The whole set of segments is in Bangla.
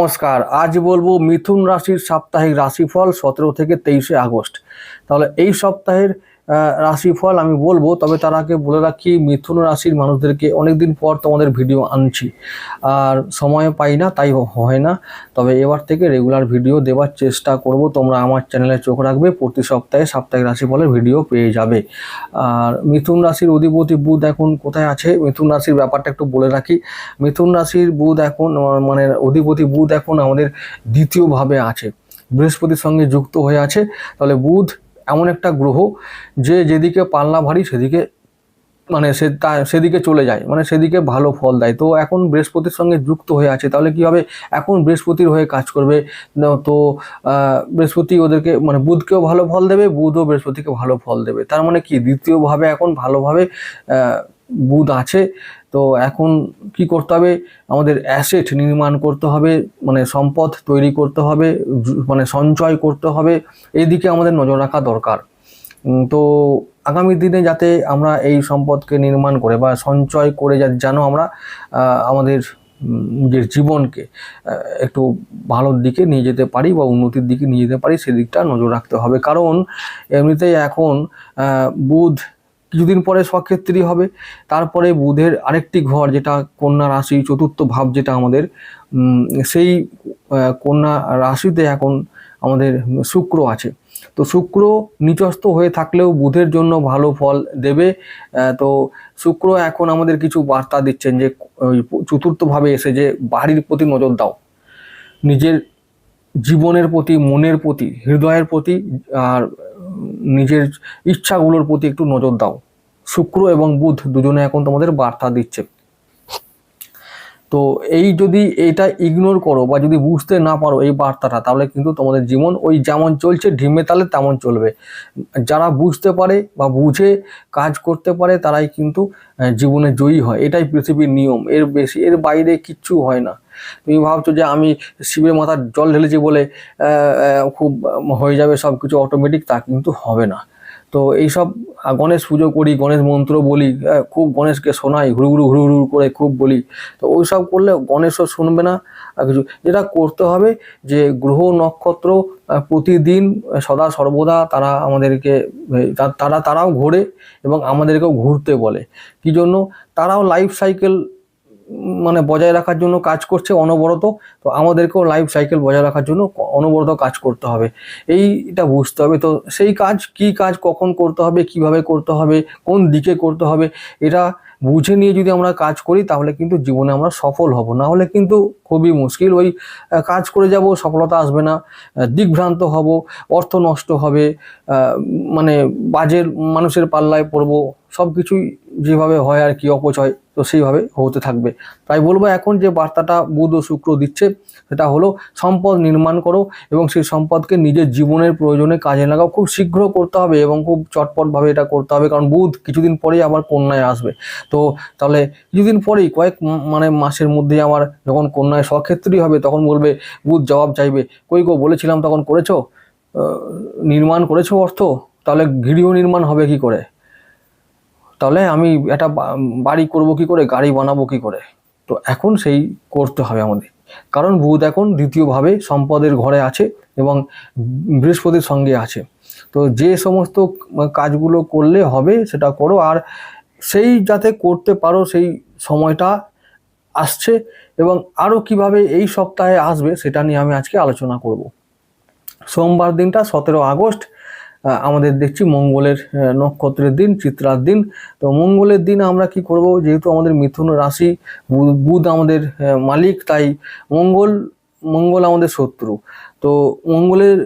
নমস্কার। আজ বলবো মিথুন রাশির সাপ্তাহিক রাশিফল 17 থেকে 23 আগস্ট। তাহলে এই সপ্তাহের রাশিফল আমি বলবো, তবে তার আগে বলে রাখি মিথুন রাশির মানুষদেরকে অনেকদিন পর তোমাদের ভিডিও আনছি, আর সময় পাই না, তাই হয় না। তবে এবার থেকে রেগুলার ভিডিও দেওয়ার চেষ্টা করব। তোমরা আমার চ্যানেলে চোখ রাখবে, প্রতি সপ্তাহে সাপ্তাহিক রাশিফলের ভিডিও পেয়ে যাবে। আর মিথুন রাশির অধিপতি বুধ এখন কোথায় আছে, মিথুন রাশির ব্যাপারটা একটু বলে রাখি। মিথুন রাশির বুধ এখন মানে অধিপতি বুধ এখন আমাদের দ্বিতীয়ভাবে আছে, বৃহস্পতির সঙ্গে যুক্ত হয়ে আছে। তাহলে বুধ এমন একটা গ্রহ যে যেদিকে পাল্লা ভারী সেদিকে মানে সেদিকে চলে যায়, মানে সেদিকে ভালো ফল দেয়। তো এখন বৃহস্পতির সঙ্গে যুক্ত হয়ে আছে, তাহলে কি হবে, এখন বৃহস্পতির হয়ে কাজ করবে। তো বৃহস্পতি ওদেরকে মানে বুধকেও ভালো ফল দেবে, বুধও বৃহস্পতিকে ভালো ফল দেবে। তার মানে কি দ্বিতীয়ভাবে এখন ভালোভাবে বুধ আছে। তো এখন কি করতে হবে, আমাদের অ্যাসেট নির্মাণ করতে হবে, মানে সম্পদ তৈরি করতে হবে, মানে সঞ্চয় করতে হবে, এইদিকে আমাদের নজর রাখা দরকার। তো আগামী দিনে যাতে আমরা এই সম্পদকে নির্মাণ করে বা সঞ্চয় করে যেন আমরা আমাদের নিজের জীবনকে একটু ভালোর দিকে নিয়ে যেতে পারি বা উন্নতির দিকে নিয়ে যেতে পারি, সেদিকটা নজর রাখতে হবে। কারণ এমনিতেই এখন বুধ কিছুদিন পরে স্বক্ষেত্রী হবে। তারপরে বুধের আরেকটি ঘর, যেটা কন্যা রাশি, চতুর্থ ভাব যেটা আমাদের, সেই কন্যা রাশিতে এখন আমাদের শুক্র আছে। তো শুক্র নিচস্থ হয়ে থাকলেও বুধের জন্য ভালো ফল দেবে। তো শুক্র এখন আমাদের কিছু বার্তা দিচ্ছেন যে ওই চতুর্থভাবে এসে যে বাড়ির প্রতি নজর দাও, নিজের জীবনের প্রতি, মনের প্রতি, হৃদয়ের প্রতি, আর নিজের ইচ্ছাগুলোর প্রতি একটু নজর দাও। শুক্র এবং বুধ দুজনে এখন তোমাদের বার্তা দিচ্ছে। তো এই যদি এটা ইগনোর করো বা যদি বুঝতে না পারো এই বার্তাটা, তাহলে কিন্তু তোমাদের জীবন ওই যেমন চলছে ঢিমে তালে তেমন চলবে। যারা বুঝতে পারে বা বুঝে কাজ করতে পারে তারাই কিন্তু জীবনে জয়ী হয়। এটাই পৃথিবীর নিয়ম, এর বাইরে কিচ্ছু হয় না। তুমি ভাবছো যে আমি শিবের মাথার জল ঢেলেছি বলে খুব হয়ে যাবে সব কিছু অটোমেটিক, তা কিন্তু হবে না। তো এইসব গণেশ পুজো করি, গণেশ মন্ত্র বলি, খুব গণেশকে শোনাই, হুড়ু হুড়ু করে খুব বলি। তো ওইসব করলে গণেশও শুনবে না। আর কিছু যেটা করতে হবে, যে গ্রহ নক্ষত্র প্রতিদিন সদা সর্বদা তারা আমাদেরকে তারাও ঘোরে এবং আমাদেরকেও ঘুরতে বলে। কি জন্য? তারাও লাইফ সাইকেল মানে বজায় রাখার জন্য কাজ করছে অনবরত। তো আমাদেরকেও লাইফ সাইকেল বজায় রাখার জন্য অনবরত কাজ করতে হবে, এইটা বুঝতে হবে। তো সেই কাজ কি কাজ কখন করতে হবে, কিভাবে করতে হবে, কোন দিকে করতে হবে, এটা বুঝে নিয়ে যদি আমরা কাজ করি তাহলে কিন্তু জীবনে আমরা সফল হব। না হলে কিন্তু খুবই মুশকিল, ওই কাজ করে যাব, সফলতা আসবে না, দিকভ্রান্ত হব, অর্থ নষ্ট হবে, মানে বাজের মানুষের পাল্লায় পড়বো, সব কিছুই যেভাবে হয় আর কি অপচয়, তো সেইভাবে হতে থাকবে। তাই বলবো এখন যে বার্তাটা বুধ ও শুক্র দিচ্ছে সেটা হলো সম্পদ নির্মাণ করো এবং সেই সম্পদকে নিজের জীবনের প্রয়োজনে কাজে লাগাও। খুব শীঘ্র করতে হবে এবং খুব চটপটভাবে এটা করতে হবে, কারণ বুধ কিছুদিন পরেই আবার কন্যায় আসবে। তো তাহলে কিছুদিন পরেই মানে মাসের মধ্যেই আমার যখন কন্যায় স্বক্ষেত্রী হবে, তখন বলবে বুধ জবাব চাইবে, কই গো বলেছিলাম তখন করেছো, নির্মাণ করেছো অর্থ, তাহলে গৃহ নির্মাণ হবে কি করে, তাহলে আমি একটা বাড়ি করব কি করে, গাড়ি বানাবো কি করে। তো এখন সেই করতে হবে আমাদের, কারণ বুধ এখন দ্বিতীয়ভাবে সম্পদের ঘরে আছে এবং বৃহস্পতির সঙ্গে আছে। তো যে সমস্ত কাজগুলো করলে হবে সেটা করো, আর সেই যাতে করতে পারো সেই সময়টা আসছে, এবং আরও কিভাবে এই সপ্তাহে আসবে সেটা নিয়ে আমি আজকে আলোচনা করব। সোমবার দিনটা 17 আগস্ট আমাদের দেখছি মঙ্গলের নক্ষত্রের দিন, চিত্রার দিন। তো মঙ্গলের দিন আমরা কি করব, যেহেতু আমাদের মিথুন রাশি, বুধ আমাদের মালিক, তাই মঙ্গল আমাদের শত্রু। তো মঙ্গলের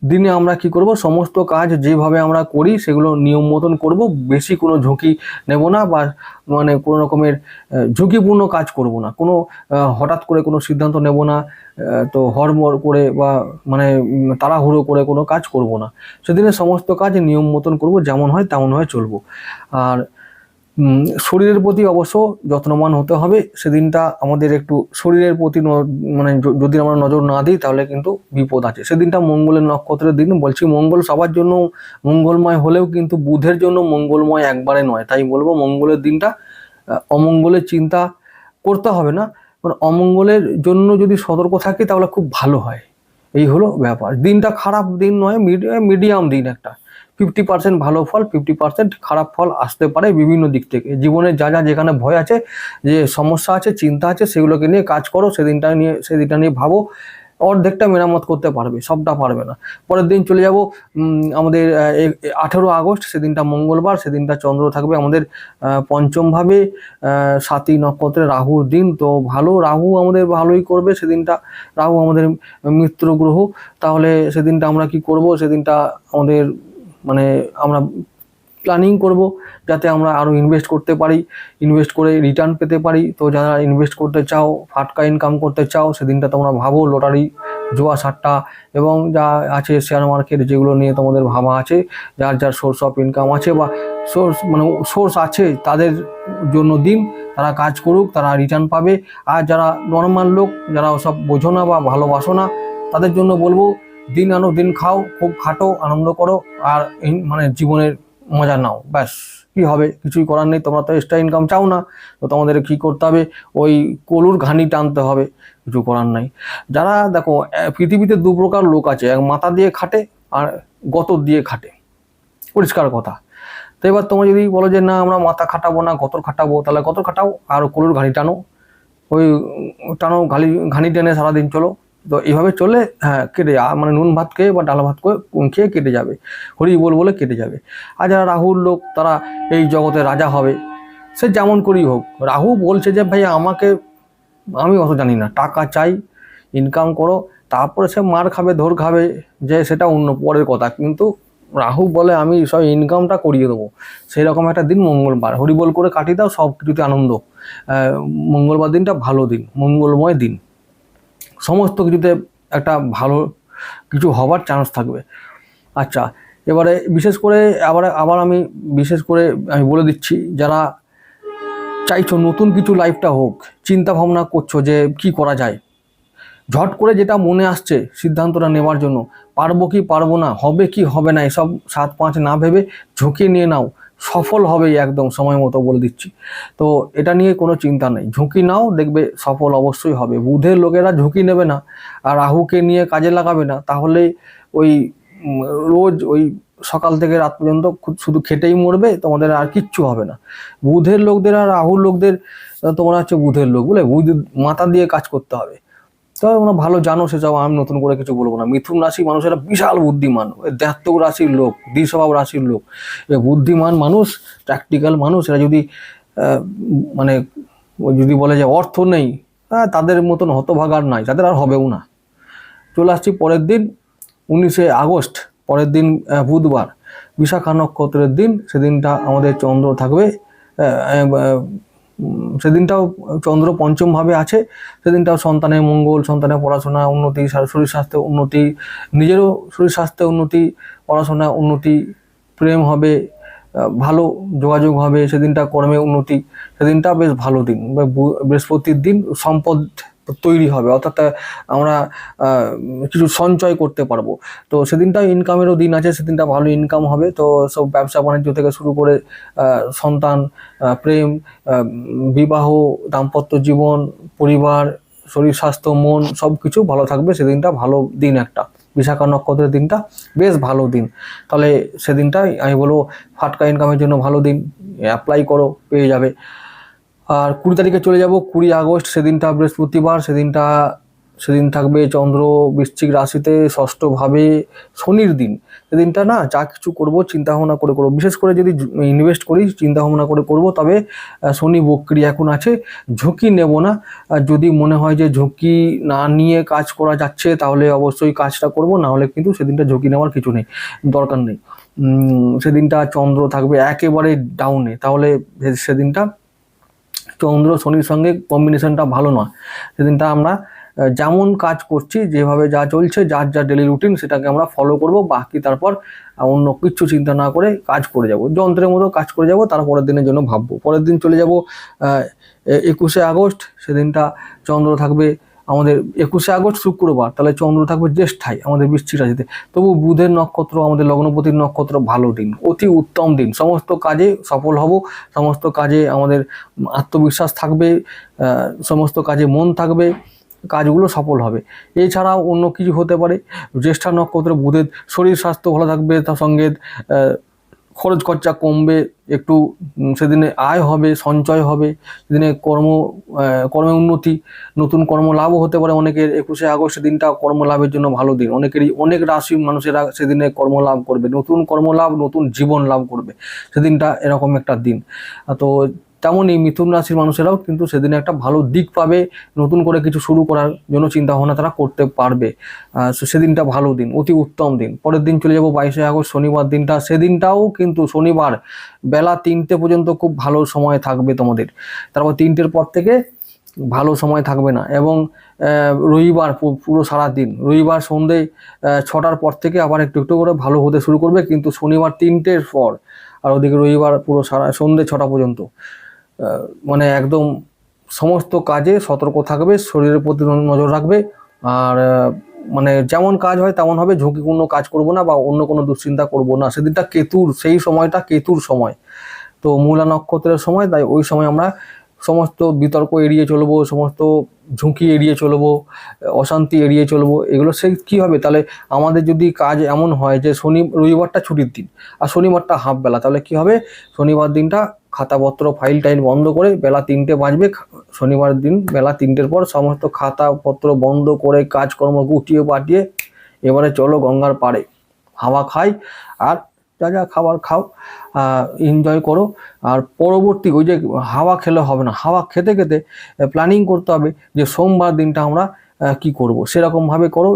দিনে আমরা কি করব, সমস্ত কাজ যেভাবে আমরা করি সেগুলো নিয়ম মতন করব, বেশি কোনো ঝুঁকি নেব না, বা মানে কোনো রকমের ঝুঁকিপূর্ণ কাজ করব না, কোনো হঠাৎ করে কোনো সিদ্ধান্ত নেব না, তো হড়বড় করে বা মানে তাড়াহুড়ো করে কোনো কাজ করব না। সেদিনে সমস্ত কাজ নিয়ম মতন করব, যেমন হয় তেমন হয় চলবো। আর শরীরের প্রতি অবশ্য যত্নবান হতে হবে। সেদিনটা আমাদের একটু শরীরের প্রতি মানে যদি আমরা নজর না দিই তাহলে কিন্তু বিপদ আছে। সেদিনটা মঙ্গলের নক্ষত্রের দিন, বলছি মঙ্গল সবার জন্য মঙ্গলময় হলেও কিন্তু বুধের জন্য মঙ্গলময় একবারে নয়। তাই বলবো মঙ্গলের দিনটা অমঙ্গলের চিন্তা করতে হবে না, মানে অমঙ্গলের জন্য যদি সতর্ক থাকি তাহলে খুব ভালো হয়। এই হলো ব্যাপার। দিনটা খারাপ দিন নয়, মিডিয়াম দিন একটা। 50% ভালো ফল, 50% খারাপ ফল আসতে পারে বিভিন্ন দিক থেকে। জীবনের যা যা যেখানে ভয় আছে, যে সমস্যা আছে, চিন্তা আছে, সেগুলোকে নিয়ে কাজ করো। সেদিনটা নিয়ে ভাবো। অর্ধেকটা মেরামত করতে পারবে, সবটা পারবে না। পরের দিন চলে যাব আমাদের 18 আগস্ট, সেদিনটা মঙ্গলবার, সেদিনটা চন্দ্র থাকবে আমাদের পঞ্চম ভাবে, 7ই নক্ষত্রে রাহুর দিন। তো ভালো, রাহু আমাদের ভালোই করবে সেদিনটা। রাহু আমাদের মিত্র গ্রহ। তাহলে সেদিনটা আমরা কি করব, সেদিনটা আমাদের মানে আমরা প্ল্যানিং করব যাতে আমরা আরও ইনভেস্ট করতে পারি, ইনভেস্ট করে রিটার্ন পেতে পারি। তো যারা ইনভেস্ট করতে চাও, ফাটকা ইনকাম করতে চাও, সেদিনটা তোমরা ভাবো। লটারি, জুয়া, সাট্টা এবং যা আছে শেয়ার মার্কেট, যেগুলো নিয়ে তোমাদের ভাবা আছে, যার যার সোর্স অফ ইনকাম আছে বা সোর্স আছে, তাদের জন্য দিন। তারা কাজ করুক, তারা রিটার্ন পাবে। আর যারা নর্মাল লোক, যারা ওসব বোঝো না বা ভালোবাসো না, তাদের জন্য বলবো দিন আনো দিন খাও, খুব খাটো, আনন্দ করো, আর মানে জীবনের মজা নাও। ব্যাস, কি হবে, কিছুই করার নেই। তোমরা তো এক্সট্রা ইনকাম চাও না, তো তোমাদের কি করতে হবে, ওই কলুর ঘানি টানতে হবে, কিছু করার নাই। যারা দেখো, পৃথিবীতে দু প্রকার লোক আছে, এক মাথা দিয়ে খাটে আর গতর দিয়ে খাটে, পরিষ্কার কথা। তো এবার তোমরা যদি বলো যে না আমরা মাথা খাটাবো না, গতর খাটাবো, তাহলে গতর খাটাও আর কলুর ঘানি টানো। ওই টানো, ঘানি টেনে সারাদিন চলো। তো এইভাবে চলে কেটে মানে নুন ভাত খেয়ে বা ডাল ভাত খেয়ে কেটে যাবে, হরি বলে কেটে যাবে। আর যারা রাহুর লোক, তারা এই জগতে রাজা হবে। সে যেমন করেই হোক, রাহু বলছে যে ভাই আমি অত জানি না, টাকা চাই, ইনকাম করো। তারপরে সে মার খাবে, ধর খাবে, যে সেটা অন্য পরের কথা। কিন্তু রাহু বলে আমি সব ইনকামটা করিয়ে দেবো। সেই রকম একটা দিন মঙ্গলবার, হরিবোল করে কাটিয়ে দাও, সব কিছুতে আনন্দ। মঙ্গলবার দিনটা ভালো দিন, মঙ্গলময় দিন। সমস্ত কিছুতে একটা ভালো কিছু হবার চান্স থাকবে। আচ্ছা, এবারে বিশেষ করে আবার আমি বলে দিচ্ছি, যারা চাইছো নতুন কিছু লাইফটা হোক, চিন্তা ভাবনা করছো যে কি করা যায়, ঝট করে যেটা মনে আসছে সিদ্ধান্তটা নেওয়ার জন্য, পারবো কি পারবো না, হবে কি হবে না, এসব 7-5 না ভেবে ঝুঁকি নিয়ে নাও। সফল হবেই একদম সময় মতো, বলে দিচ্ছি। তো এটা নিয়ে কোনো চিন্তা নেই, ঝুঁকি নাও, দেখবে সফল অবশ্যই হবে। বুধের লোকেরা ঝুঁকি নেবে না আর রাহুকে নিয়ে কাজে লাগাবে না, তাহলে ওই রোজ ওই সকাল থেকে রাত পর্যন্ত শুধু খেটেই মরবে, তোমাদের আর কিচ্ছু হবে না। বুধের লোকদের আর রাহুর লোকদের, তোমরা হচ্ছে বুধের লোক বলে, বুধ মাথা দিয়ে কাজ করতে হবে। তো তোমরা ভালো জানো, সেসব আমি নতুন করে কিছু বলবো না। মিথুন রাশি মানুষেরা বিশাল বুদ্ধিমান, জাতক রাশির লোক, দ্বিস্বভাব রাশির লোক, বুদ্ধিমান মানুষ, প্র্যাকটিক্যাল মানুষ। এরা যদি মানে যদি বলে যে অর্থ নেই, তাদের মতন হতভাগার নাই, তাদের আর হবেও না। চলে আসছি পরের দিন 19শে আগস্ট, পরের দিন বুধবার, বিশাখা নক্ষত্রের দিন। সেদিনটা আমাদের চন্দ্র থাকবে, সেদিনটাও চন্দ্র পঞ্চম ভাবে আছে। সেদিনটাও সন্তানের মঙ্গল, সন্তানের পড়াশোনা উন্নতি, শরীর স্বাস্থ্যের উন্নতি, নিজেরও শরীর স্বাস্থ্যের উন্নতি, পড়াশোনা উন্নতি, প্রেম হবে, ভালো যোগাযোগ হবে। সেদিনটা কর্মে উন্নতি, সেদিনটা বেশ ভালো দিন। বৃহস্পতির দিন সম্পদ তৈরি হবে, অর্থাৎ আমরা কিছু সঞ্চয় করতে পারবো। তো সেদিনটা ইনকামেরও দিন আছে, সেদিনটা ভালো ইনকাম হবে। তো সব ব্যবসা বাণিজ্য থেকে শুরু করে সন্তান, প্রেম, বিবাহ, দাম্পত্য জীবন, পরিবার, শরীর স্বাস্থ্য, মন, সব কিছু ভালো থাকবে। সেদিনটা ভালো দিন একটা, বিশাখা নক্ষত্রের দিনটা বেশ ভালো দিন। তাহলে সেদিনটাই আমি বলবো ফাটকা ইনকামের জন্য ভালো দিন, অ্যাপ্লাই করো, পেয়ে যাবে। আর 20 তারিখে চলে যাব, 20 আগস্ট, সেদিনটা বৃহস্পতিবার। সেদিন থাকবে চন্দ্র বৃশ্চিক রাশিতে, ষষ্ঠ ভাবে, শনির দিন। সেদিনটা না যা কিছু করবো চিন্তা ভাবনা করে করবো, বিশেষ করে যদি ইনভেস্ট করি চিন্তা ভাবনা করে করবো। তবে শনি বক্রি এখন আছে, ঝুঁকি নেব না। যদি মনে হয় যে ঝুঁকি না নিয়ে কাজ করা যাচ্ছে, তাহলে অবশ্যই কাজটা করব, না হলে কিন্তু সেদিনটা ঝুঁকি নেওয়ার কিছু নেই, দরকার নেই। সেদিনটা চন্দ্র থাকবে একেবারে ডাউনে, তাহলে সেদিনটা চন্দ্র শনির সঙ্গে কম্বিনেশনটা ভালো নয়। সেদিনটা আমরা যেমন কাজ করছি, যেভাবে যা চলছে, যার যা ডেলি রুটিন, সেটাকে আমরা ফলো করব। বাকি তারপর অন্য কিছু চিন্তা না করে কাজ করে যাব, যন্ত্রের মতো কাজ করে যাব। তারপরের দিনের জন্য ভাববো। পরের দিন চলে যাব 21শে আগস্ট, সেদিনটা চন্দ্র থাকবে আমাদের 21শে আগস্ট শুক্রবার, তাহলে চন্দ্র থাকবে জ্যেষ্ঠায় আমাদের বৃশ্চিক রাশিতে। তবু বুধের নক্ষত্র, আমাদের লগ্নপতির নক্ষত্র, ভালো দিন, অতি উত্তম দিন, সমস্ত কাজে সফল হব, সমস্ত কাজে আমাদের আত্মবিশ্বাস থাকবে, সমস্ত কাজে মন থাকবে, কাজগুলো সফল হবে। এছাড়াও অন্য কিছু হতে পারে, জ্যেষ্ঠা নক্ষত্রে বুধের শরীর স্বাস্থ্য ভালো থাকবে, তার সঙ্গে খরচ খরচা কমবে, একটু সেদিনে আয় হবে, সঞ্চয় হবে, সেদিনে কর্মে উন্নতি, নতুন কর্মলাভও হতে পারে অনেকের। 21শে আগস্ট দিনটা কর্মলাভের জন্য ভালো দিন, অনেক রাশি মানুষেরা সেদিনে কর্মলাভ করবে, নতুন কর্মলাভ, নতুন জীবন লাভ করবে সেদিনটা, এরকম একটা দিন। তো তেমনই মিথুন রাশির মানুষেরাও কিন্তু সেদিনে একটা ভালো দিক পাবে, নতুন করে কিছু শুরু করার জন্য চিন্তা ভাবনা তারা করতে পারবে। সেদিনটা ভালো দিন, অতি উত্তম দিন। পরের দিন চলে যাব 22শে আগস্ট শনিবার দিনটা, সেদিনটাও কিন্তু শনিবার বেলা 3টে পর্যন্ত খুব ভালো সময় থাকবে তোমাদের, তারপর 3টের পর থেকে ভালো সময় থাকবে না। এবং রবিবার পুরো সারা দিন, রবিবার সন্ধ্যে 6টার পর থেকে আবার একটু একটু করে ভালো হতে শুরু করবে, কিন্তু শনিবার 3টের পর, আর ওদিকে রবিবার পুরো সারা সন্ধ্যে 6টা পর্যন্ত মানে একদম সমস্ত কাজে সতর্ক থাকবে, শরীরের প্রতি নজর রাখবে। আর মানে যেমন কাজ হয় তেমন হবে, ঝুঁকিপূর্ণ কাজ করব না বা অন্য কোনো দুশ্চিন্তা করব না। সেদিনটা কেতুর, সেই সময়টা কেতুর সময়, তো মূলা নক্ষত্রের সময়, তাই ওই সময় আমরা সমস্ত বিতর্ক এড়িয়ে চলবো, সমস্ত ঝুঁকি এড়িয়ে চলবো, অশান্তি এড়িয়ে চলবো। এগুলো সেই কী হবে, তাহলে আমাদের যদি কাজ এমন হয় যে রবিবারটা ছুটির দিন আর শনিবারটা হাফ বেলা, তাহলে কি হবে, শনিবার দিনটা খাতাপত্র ফাইল টাইল বন্ধ করে বেলা 3টে বাজবে, শনিবার দিন বেলা 3টের পর সমস্ত খাতাপত্র বন্ধ করে কাজকর্ম গুটিয়ে পাঠিয়ে এবারে চলো গঙ্গার পাড়ে, হাওয়া খাই, আর যা যা খাবার খাও, এনজয় করো। আর পরবর্তী ওই যে হাওয়া খেলে হবে না, হাওয়া খেতে খেতে প্ল্যানিং করতে হবে যে সোমবার দিনটা আমরা কি করব, সেরকমভাবে করো।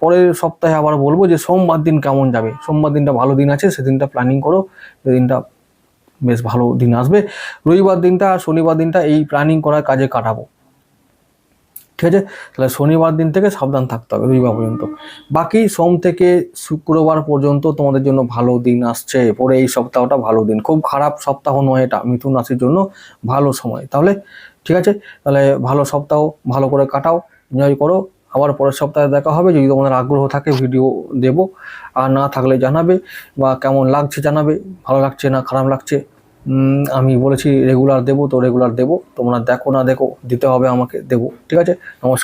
পরের সপ্তাহে আবার বলবো যে সোমবার দিন কেমন যাবে, সোমবার দিনটা ভালো দিন আছে, সেদিনটা প্ল্যানিং করো, সেদিনটা বেশ ভালো দিন আসবে। রবিবার দিনটা আর শনিবার দিনটা এই প্ল্যানিং করার কাজে কাটাবো, ঠিক আছে? তাহলে শনিবার দিন থেকে সাবধান থাকতে হবে রবিবার পর্যন্ত। বাকি সোম থেকে শুক্রবার পর্যন্ত তোমাদের জন্য ভালো দিন আসছে, পরে এই সপ্তাহটা ভালো দিন, খুব খারাপ সপ্তাহ নয় এটা, মিথুন রাশির জন্য ভালো সময়। তাহলে ঠিক আছে, তাহলে ভালো সপ্তাহ ভালো করে কাটাও, এনজয় করো। আবার পরের সপ্তাহে দেখা হবে, যদি তোমাদের আগ্রহ থাকে ভিডিও দেব, আর না থাকলে জানাবে, বা কেমন লাগছে জানাবে, ভালো লাগছে না খারাপ লাগছে। আমি বলেছি রেগুলার দেবো, তো রেগুলার দেবো, তোমরা দেখো না দেখো, দিতে হবে আমাকে, দেবো, ঠিক আছে? নমস্কার।